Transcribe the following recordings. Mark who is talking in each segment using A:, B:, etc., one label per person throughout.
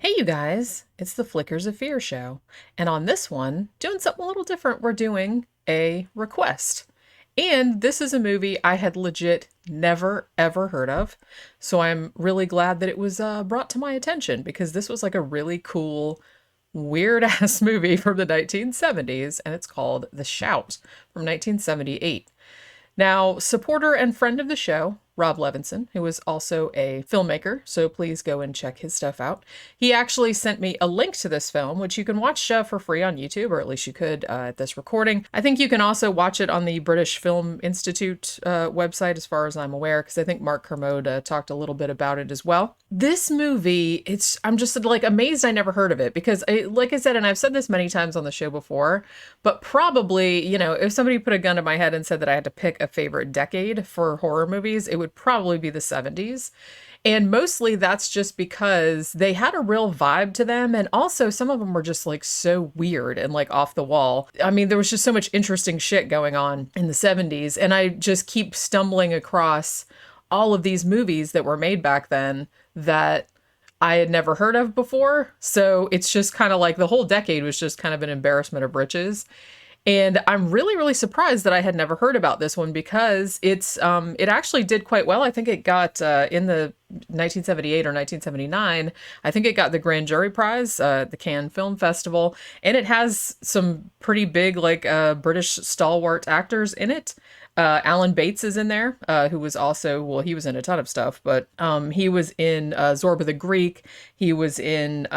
A: Hey, you guys, it's the Flickers of Fear show. And on this one, doing something a little different, we're doing a request. And this is a movie I had legit never ever heard of. So I'm really glad that it was brought to my attention because this was like a really cool, weird ass movie from the 1970s. And it's called The Shout from 1978. Now, supporter and friend of the show, Rob Levinson, who is also a filmmaker, so please go and check his stuff out. He actually sent me a link to this film, which you can watch for free on YouTube, or at least you could at this recording. I think you can also watch it on the British Film Institute website, as far as I'm aware, because I think Mark Kermode talked a little bit about it as well. This movie, I'm just like amazed I never heard of it because, like I said, and I've said this many times on the show before, but probably, if somebody put a gun to my head and said that I had to pick a favorite decade for horror movies, it would probably be the 70s. And mostly that's just because they had a real vibe to them. And also some of them were just like so weird and like off the wall. I mean, there was just so much interesting shit going on in the 70s. And I just keep stumbling across all of these movies that were made back then that I had never heard of before. So it's just kind of like the whole decade was just kind of an embarrassment of riches. And I'm really, really surprised that I had never heard about this one because it actually did quite well. I think it got in the 1978 or 1979, I think it got the Grand Jury Prize at the Cannes Film Festival. And it has some pretty big, like, British stalwart actors in it. Alan Bates is in there, who was also, well, he was in a ton of stuff, but he was in Zorba the Greek. He was in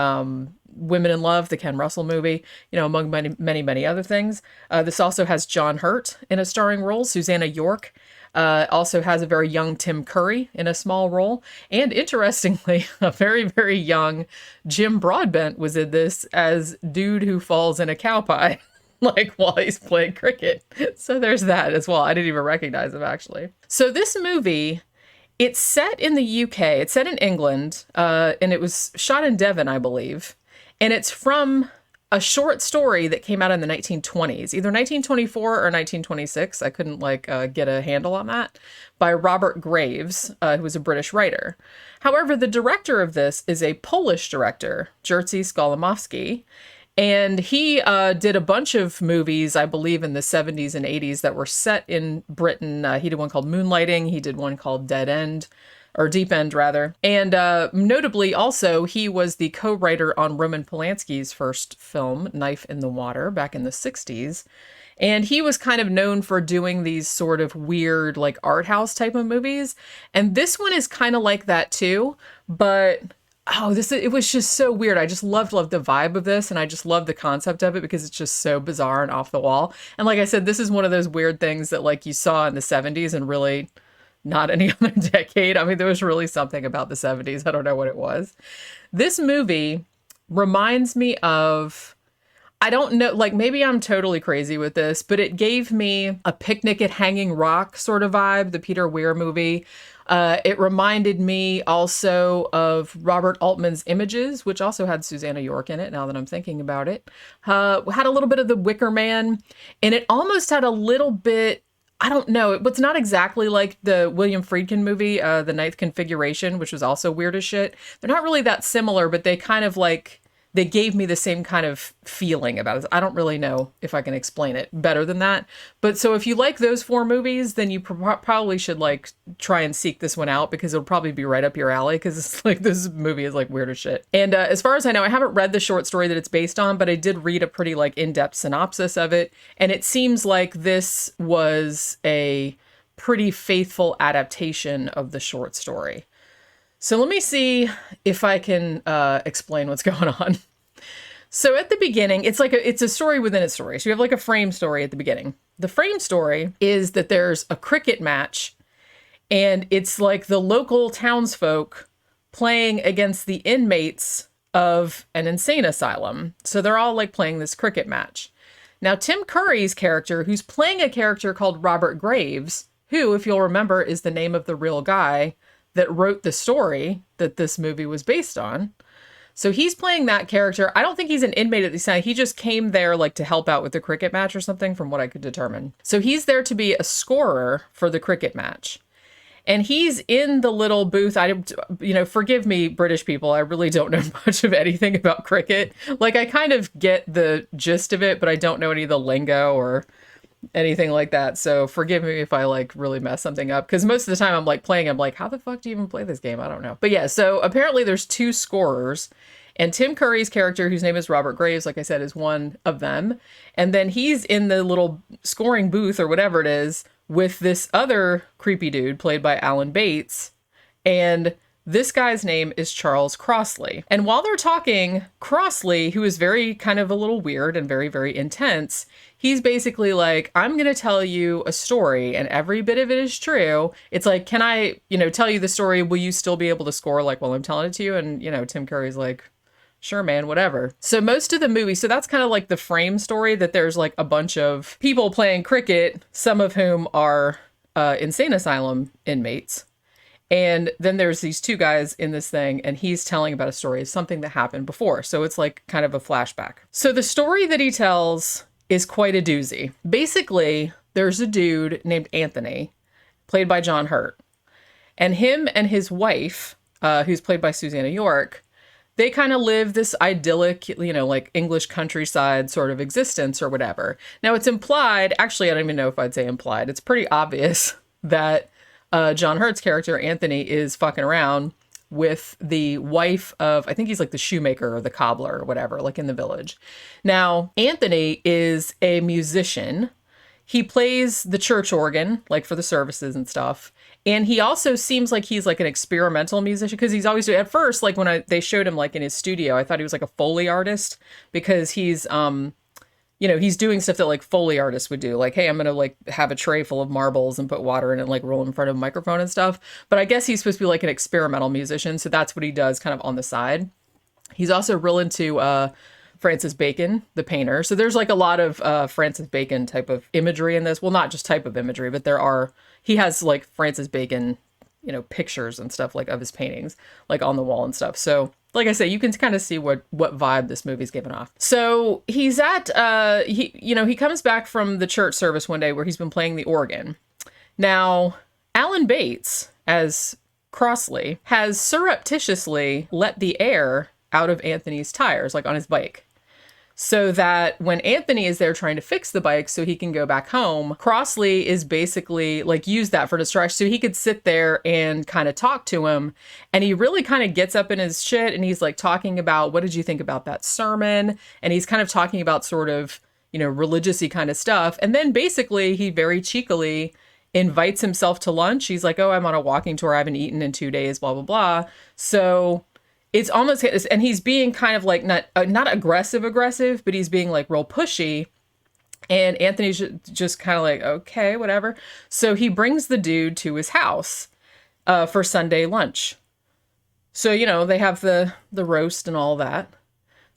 A: Women in Love, the Ken Russell movie, among many, many, many other things. This also has John Hurt in a starring role. Susannah York also has a very young Tim Curry in a small role. And interestingly, a very, very young Jim Broadbent was in this as dude who falls in a cow pie. Like while he's playing cricket. So there's that as well. I didn't even recognize him actually. So this movie, it's set in the UK. It's set in England, and it was shot in Devon, I believe. And it's from a short story that came out in the 1920s, either 1924 or 1926. I couldn't get a handle on that, by Robert Graves, who was a British writer. However, the director of this is a Polish director, Jerzy Skolimowski. And he did a bunch of movies, I believe, in the 70s and 80s that were set in Britain. He did one called Moonlighting. He did one called Dead End, or Deep End, rather. And notably, also, he was the co-writer on Roman Polanski's first film, Knife in the Water, back in the 60s. And he was kind of known for doing these sort of weird, like, art house type of movies. And this one is kind of like that, too. But it was just so weird. I just loved the vibe of this, and I just love the concept of it because it's just so bizarre and off the wall. And like I said, this is one of those weird things that like you saw in the 70s and really not any other decade. I mean, there was really something about the 70s. I don't know what it was. This movie reminds me of, I don't know, like maybe I'm totally crazy with this, but it gave me a Picnic at Hanging Rock sort of vibe, the Peter Weir movie. It reminded me also of Robert Altman's Images, which also had Susannah York in it, now that I'm thinking about it. Had a little bit of The Wicker Man, and it almost had a little bit, I don't know, it's not exactly like the William Friedkin movie, The Ninth Configuration, which was also weird as shit. They're not really that similar, but they kind of like, they gave me the same kind of feeling about it. I don't really know if I can explain it better than that. But so if you like those four movies, then you probably should like try and seek this one out because it'll probably be right up your alley because it's like this movie is like weird as shit. And as far as I know, I haven't read the short story that it's based on, but I did read a pretty like in-depth synopsis of it. And it seems like this was a pretty faithful adaptation of the short story. So let me see if I can explain what's going on. So at the beginning, it's a story within a story. So you have like a frame story at the beginning. The frame story is that there's a cricket match, and it's like the local townsfolk playing against the inmates of an insane asylum. So they're all like playing this cricket match. Now, Tim Curry's character, who's playing a character called Robert Graves, who, if you'll remember, is the name of the real guy that wrote the story that this movie was based on. So he's playing that character. I don't think he's an inmate at the time. He just came there like to help out with the cricket match or something from what I could determine. So he's there to be a scorer for the cricket match. And he's in the little booth. Forgive me, British people. I really don't know much of anything about cricket. Like, I kind of get the gist of it, but I don't know any of the lingo or anything like that. So forgive me if I like really mess something up. Because most of the time I'm like playing, I'm like, how the fuck do you even play this game? I don't know. But yeah, so apparently there's 2 scorers. And Tim Curry's character, whose name is Robert Graves, like I said, is one of them. And then he's in the little scoring booth or whatever it is with this other creepy dude played by Alan Bates. And this guy's name is Charles Crossley. And while they're talking, Crossley, who is very kind of a little weird and very, very intense, he's basically like, I'm going to tell you a story and every bit of it is true. It's like, can I, tell you the story? Will you still be able to score like while I'm telling it to you? And, Tim Curry's like, sure, man, whatever. So most of the movie, so that's kind of like the frame story, that there's like a bunch of people playing cricket, some of whom are insane asylum inmates. And then there's these 2 guys in this thing, and he's telling about a story of something that happened before. So it's like kind of a flashback. So the story that he tells is quite a doozy. Basically, there's a dude named Anthony, played by John Hurt. And him and his wife, who's played by Susannah York, they kind of live this idyllic, like English countryside sort of existence or whatever. Now it's implied, actually, I don't even know if I'd say implied. It's pretty obvious that John Hurt's character, Anthony, is fucking around with the wife of, I think he's like the shoemaker or the cobbler or whatever, like in the village. Now, Anthony is a musician. He plays the church organ, like for the services and stuff. And he also seems like he's like an experimental musician, because he's always, at first, like when they showed him like in his studio, I thought he was like a Foley artist, because he's, he's doing stuff that like Foley artists would do. Like, hey, I'm going to like have a tray full of marbles and put water in it and like roll in front of a microphone and stuff. But I guess he's supposed to be like an experimental musician. So that's what he does kind of on the side. He's also real into Francis Bacon, the painter. So there's like a lot of Francis Bacon type of imagery in this. Well, not just type of imagery, but he has like Francis Bacon, pictures and stuff like of his paintings, like on the wall and stuff. So like I say, you can kind of see what vibe this movie's giving off. So he's at, he comes back from the church service one day where he's been playing the organ. Now, Alan Bates, as Crossley, has surreptitiously let the air out of Anthony's tires, like on his bike. So that when Anthony is there trying to fix the bike so he can go back home, Crossley is basically like used that for distraction. So he could sit there and kind of talk to him. And he really kind of gets up in his shit and he's like talking about, what did you think about that sermon? And he's kind of talking about sort of, religious-y kind of stuff. And then basically he very cheekily invites himself to lunch. He's like, oh, I'm on a walking tour. I haven't eaten in 2 days, blah, blah, blah. So it's almost, and he's being kind of like, not aggressive, but he's being like real pushy. And Anthony's just kind of like, okay, whatever. So he brings the dude to his house for Sunday lunch. So, they have the roast and all that.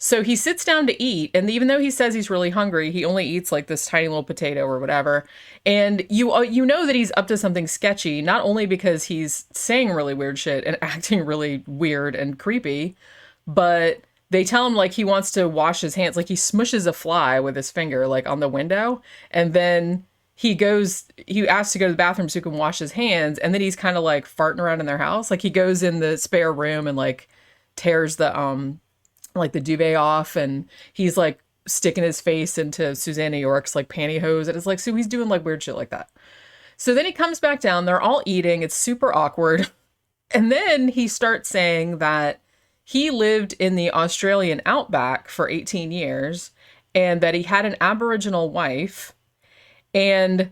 A: So he sits down to eat. And even though he says he's really hungry, he only eats like this tiny little potato or whatever. And you know that he's up to something sketchy, not only because he's saying really weird shit and acting really weird and creepy, but they tell him like he wants to wash his hands. Like he smushes a fly with his finger, like on the window. And then he asks to go to the bathroom so he can wash his hands. And then he's kind of like farting around in their house. Like he goes in the spare room and like tears the, like the duvet off, and he's like sticking his face into Susannah York's like pantyhose. And it's like, so he's doing like weird shit like that. So then he comes back down, they're all eating. It's super awkward. And then he starts saying that he lived in the Australian outback for 18 years and that he had an Aboriginal wife. And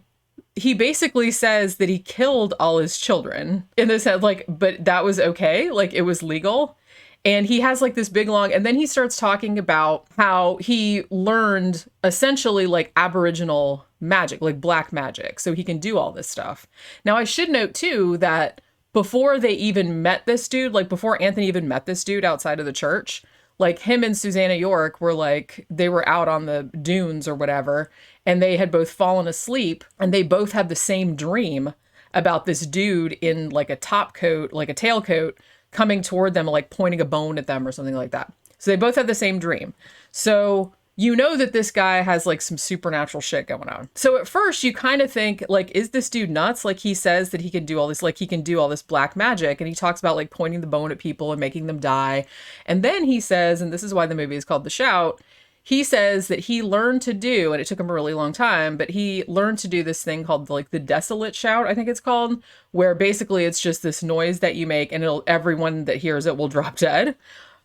A: he basically says that he killed all his children in this head, like, but that was okay. Like it was legal. And he has like this big long, and then he starts talking about how he learned essentially like Aboriginal magic, like black magic. So he can do all this stuff. Now I should note too, that before they even met this dude, like before Anthony even met this dude outside of the church, like him and Susannah York were like, they were out on the dunes or whatever, and they had both fallen asleep and they both had the same dream about this dude in like a top coat, like a tailcoat, coming toward them, like pointing a bone at them or something like that. So they both had the same dream. So you know that this guy has like some supernatural shit going on. So at first you kind of think like, is this dude nuts? Like he says that he can do all this, like he can do all this black magic. And he talks about like pointing the bone at people and making them die. And then he says, and this is why the movie is called The Shout, he says that he learned to do, and it took him a really long time, but he learned to do this thing called like the desolate shout, I think it's called, where basically it's just this noise that you make and everyone that hears it will drop dead.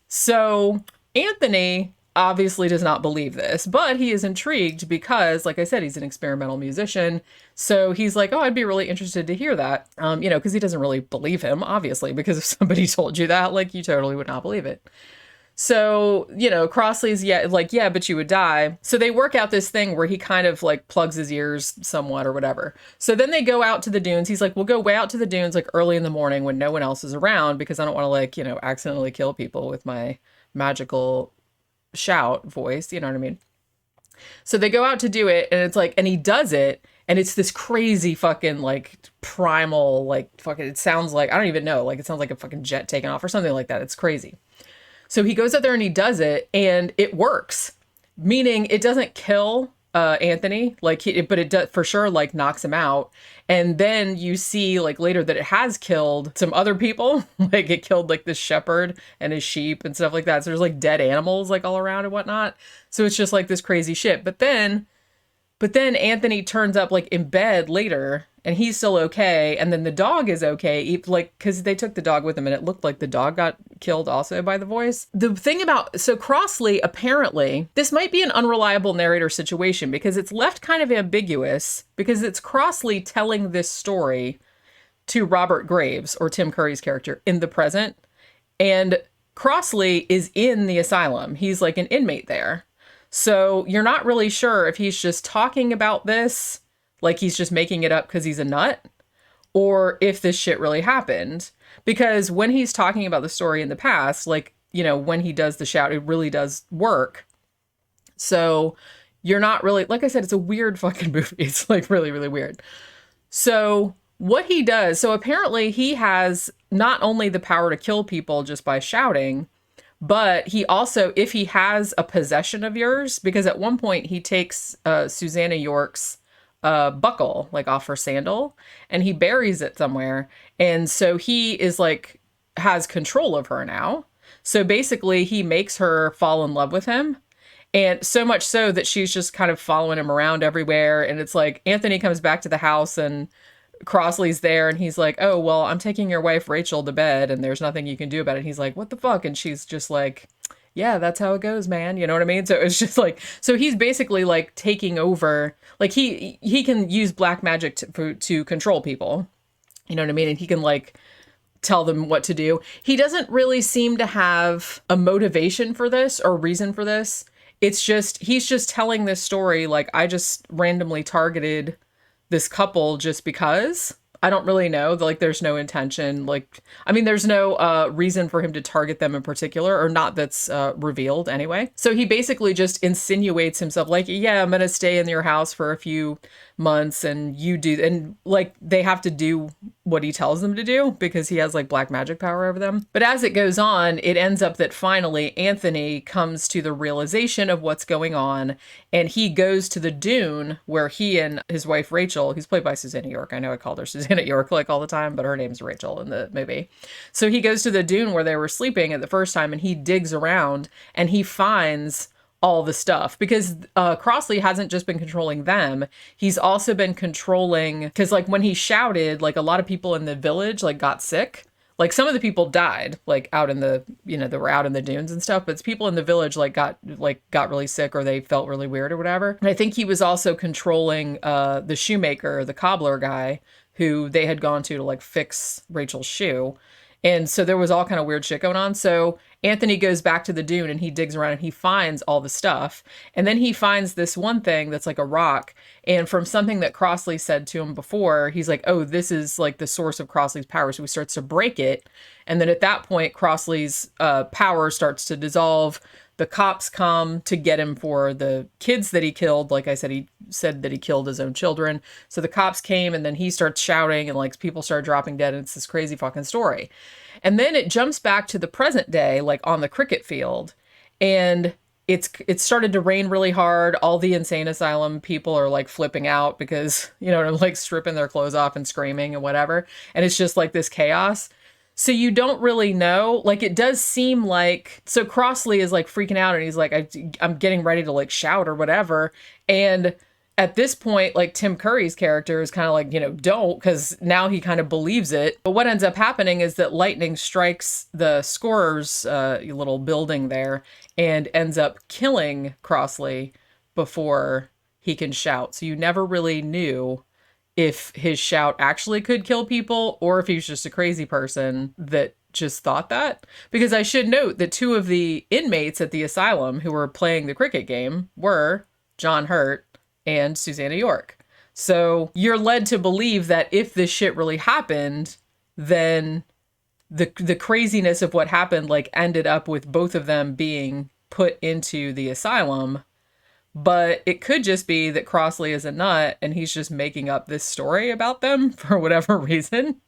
A: So Anthony obviously does not believe this, but he is intrigued because, like I said, he's an experimental musician. So he's like, oh, I'd be really interested to hear that. Because he doesn't really believe him, obviously, because if somebody told you that, like, you totally would not believe it. So, Crossley's, yeah, but you would die. So they work out this thing where he kind of like plugs his ears somewhat or whatever. So then they go out to the dunes. He's like, we'll go way out to the dunes like early in the morning when no one else is around because I don't want to accidentally kill people with my magical shout voice, you know what I mean? So they go out to do it and it's like, and he does it and it's this crazy fucking like primal, like fucking, it sounds like, I don't even know, like it sounds like a fucking jet taking off or something like that. It's crazy. So he goes out there and he does it and it works, meaning it doesn't kill Anthony, but it does for sure, like knocks him out. And then you see like later that it has killed some other people, like it killed like this shepherd and his sheep and stuff like that. So there's like dead animals like all around and whatnot. So it's just like this crazy shit. But then Anthony turns up like in bed later and he's still okay. And then the dog is okay. Like, cause they took the dog with him and it looked like the dog got killed also by the voice. The thing about, so Crossley, apparently this might be an unreliable narrator situation because it's left kind of ambiguous because it's Crossley telling this story to Robert Graves or Tim Curry's character in the present. And Crossley is in the asylum. He's like an inmate there. So you're not really sure if he's just talking about this, like he's just making it up because he's a nut, or if this shit really happened. Because when he's talking about the story in the past, like, when he does the shout, it really does work. So you're not really, like I said, it's a weird fucking movie. It's like really, really weird. So what he does, so apparently he has not only the power to kill people just by shouting, but he also, if he has a possession of yours, because at one point he takes Susannah York's buckle, like off her sandal, and he buries it somewhere. And so he is like, has control of her now. So basically he makes her fall in love with him. And so much so that she's just kind of following him around everywhere. And it's like Anthony comes back to the house and Crossley's there and he's like, oh, well, I'm taking your wife Rachel to bed and there's nothing you can do about it. And he's like, what the fuck? And she's just like, yeah, that's how it goes, man. You know what I mean? So it's just like, so he's basically like taking over, like he can use black magic to control people. You know what I mean? And he can like tell them what to do. He doesn't really seem to have a motivation for this or reason for this. It's just, he's just telling this story. Like I just randomly targeted this couple just because. I don't really know. Like, there's no intention. Like, I mean, there's no reason for him to target them in particular, or not that's revealed anyway. So he basically just insinuates himself like, yeah, I'm going to stay in your house for a few months and you do. And like, they have to do what he tells them to do because he has like black magic power over them. But as it goes on, it ends up that finally Anthony comes to the realization of what's going on. And he goes to the dune where he and his wife, Rachel, who's played by Susannah York. I know I called her Susannah York like all the time, but her name's Rachel in the movie. So he goes to the dune where they were sleeping at the first time and he digs around and he finds all the stuff because Crossley hasn't just been controlling them. He's also been controlling, because like when he shouted, like a lot of people in the village like got sick. Like some of the people died like out in the, they were out in the dunes and stuff, but people in the village got really sick or they felt really weird or whatever. And I think he was also controlling the shoemaker, the cobbler guy who they had gone to like fix Rachel's shoe. And so there was all kind of weird shit going on. So Anthony goes back to the dune and he digs around and he finds all the stuff. And then he finds this one thing that's like a rock. And from something that Crossley said to him before, he's like, oh, this is like the source of Crossley's power. So he starts to break it. And then at that point, Crossley's power starts to dissolve. The cops come to get him for the kids that he killed. Like I said, he said that he killed his own children. So the cops came and then he starts shouting and like people start dropping dead. And it's this crazy fucking story. And then it jumps back to the present day, like on the cricket field. And It started to rain really hard. All the insane asylum people are like flipping out because, they're like stripping their clothes off and screaming and whatever. And it's just like this chaos. So you don't really know, like, it does seem like, so Crossley is like freaking out and he's like, I'm getting ready to like shout or whatever. And at this point, like, Tim Curry's character is kind of like, don't, because now he kind of believes it. But what ends up happening is that lightning strikes the scorer's little building there and ends up killing Crossley before he can shout. So you never really knew if his shout actually could kill people or if he was just a crazy person that just thought that. Because I should note that 2 of the inmates at the asylum who were playing the cricket game were John Hurt and Susannah York. So you're led to believe that if this shit really happened, then the craziness of what happened like ended up with both of them being put into the asylum. But it could just be that Crossley is a nut and he's just making up this story about them for whatever reason.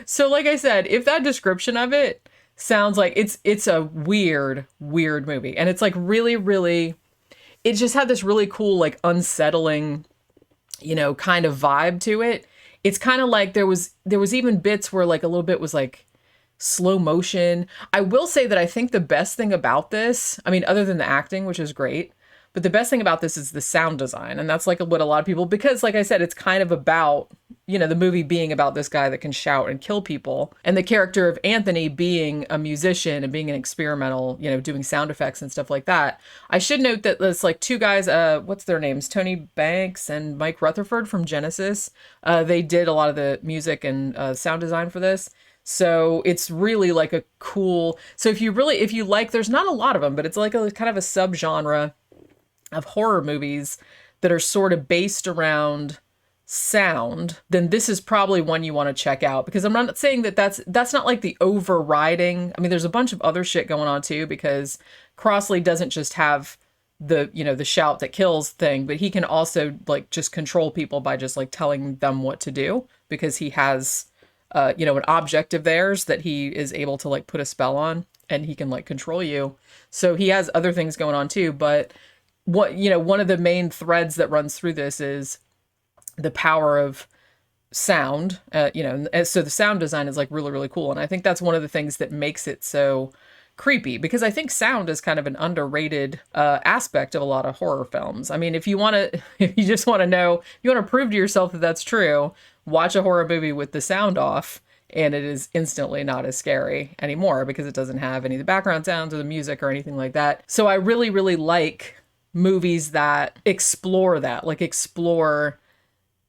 A: So like I said, if that description of it sounds like it's a weird movie, and it's like really, really, it just had this really cool, like, unsettling, kind of vibe to it. It's kind of like there was even bits where like a little bit was like slow motion. I will say that I think the best thing about this, I mean, other than the acting, which is great, but the best thing about this is the sound design. And that's like what a lot of people, because like I said, it's kind of about, the movie being about this guy that can shout and kill people. And the character of Anthony being a musician and being an experimental, doing sound effects and stuff like that. I should note that there's like 2 guys, what's their names? Tony Banks and Mike Rutherford from Genesis. They did a lot of the music and sound design for this. So it's really like a cool, so if you like, there's not a lot of them, but it's like a kind of a subgenre of horror movies that are sort of based around sound, then this is probably one you want to check out. Because I'm not saying that that's not like the overriding. I mean, there's a bunch of other shit going on too, because Crossley doesn't just have the, the shout that kills thing, but he can also like just control people by just like telling them what to do, because he has, an object of theirs that he is able to like put a spell on, and he can like control you. So he has other things going on too. But one of the main threads that runs through this is the power of sound, so the sound design is like really, really cool. And I think that's one of the things that makes it so creepy, because I think sound is kind of an underrated aspect of a lot of horror films. I mean, if you just want to know, you want to prove to yourself that that's true, watch a horror movie with the sound off, and it is instantly not as scary anymore because it doesn't have any of the background sounds or the music or anything like that. So I really, really like movies that explore that, like explore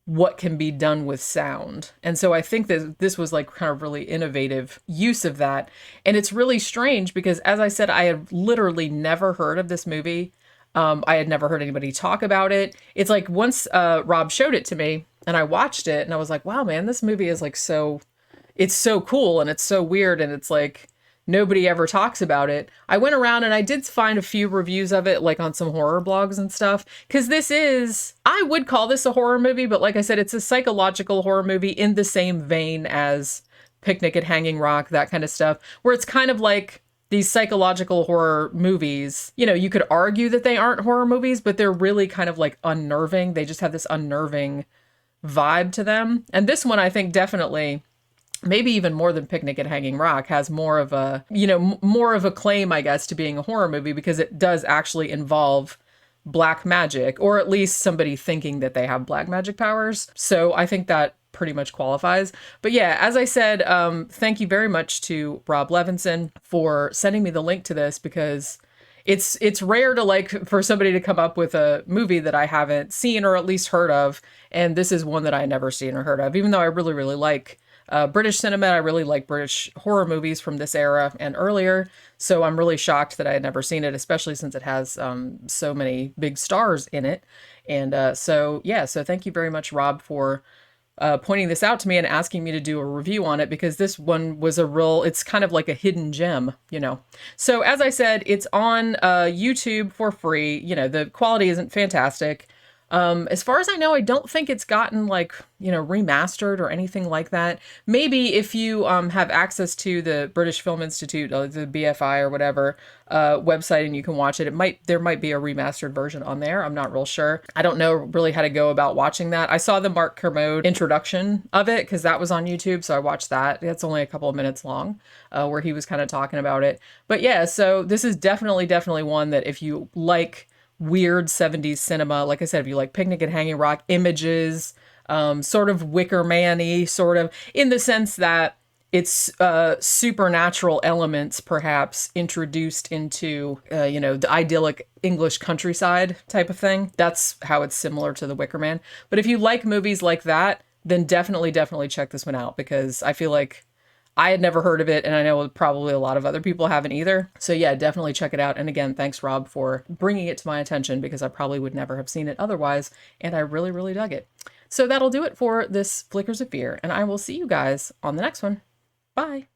A: what can be done with sound. And so I think that this was like kind of really innovative use of that. And it's really strange because, as I said, I had literally never heard of this movie. I had never heard anybody talk about it. It's like once Rob showed it to me and I watched it and I was like, wow, man, this movie is like it's so cool and it's so weird and it's like nobody ever talks about it. I went around and I did find a few reviews of it, like on some horror blogs and stuff. Because I would call this a horror movie, but like I said, it's a psychological horror movie in the same vein as Picnic at Hanging Rock, that kind of stuff, where it's kind of like these psychological horror movies. You could argue that they aren't horror movies, but they're really kind of like unnerving. They just have this unnerving vibe to them. And this one, I think, definitely, maybe even more than Picnic at Hanging Rock, has more of a, more of a claim, I guess, to being a horror movie, because it does actually involve black magic, or at least somebody thinking that they have black magic powers. So I think that pretty much qualifies. But yeah, as I said, thank you very much to Rob Levinson for sending me the link to this, because it's rare to for somebody to come up with a movie that I haven't seen or at least heard of. And this is one that I never seen or heard of, even though I really, really like British cinema. I really like British horror movies from this era and earlier. So I'm really shocked that I had never seen it, especially since it has so many big stars in it. And so thank you very much, Rob, for pointing this out to me and asking me to do a review on it, because this one was it's kind of like a hidden gem, So as I said, it's on YouTube for free. The quality isn't fantastic. As far as I know, I don't think it's gotten like, remastered or anything like that. Maybe if you have access to the British Film Institute, the BFI or whatever website, and you can watch it, there might be a remastered version on there. I'm not real sure. I don't know really how to go about watching that. I saw the Mark Kermode introduction of it because that was on YouTube, so I watched that. It's only a couple of minutes long, where he was kind of talking about it. But yeah, so this is definitely one that if you like weird 70s cinema, like I said, if you like Picnic at Hanging Rock, Images, sort of Wicker Man-y, sort of, in the sense that it's supernatural elements perhaps introduced into, the idyllic English countryside type of thing. That's how it's similar to The Wicker Man. But if you like movies like that, then definitely check this one out, because I feel like I had never heard of it, and I know probably a lot of other people haven't either. So yeah, definitely check it out. And again, thanks, Rob, for bringing it to my attention, because I probably would never have seen it otherwise, and I really, really dug it. So that'll do it for this Flickers of Fear, and I will see you guys on the next one. Bye.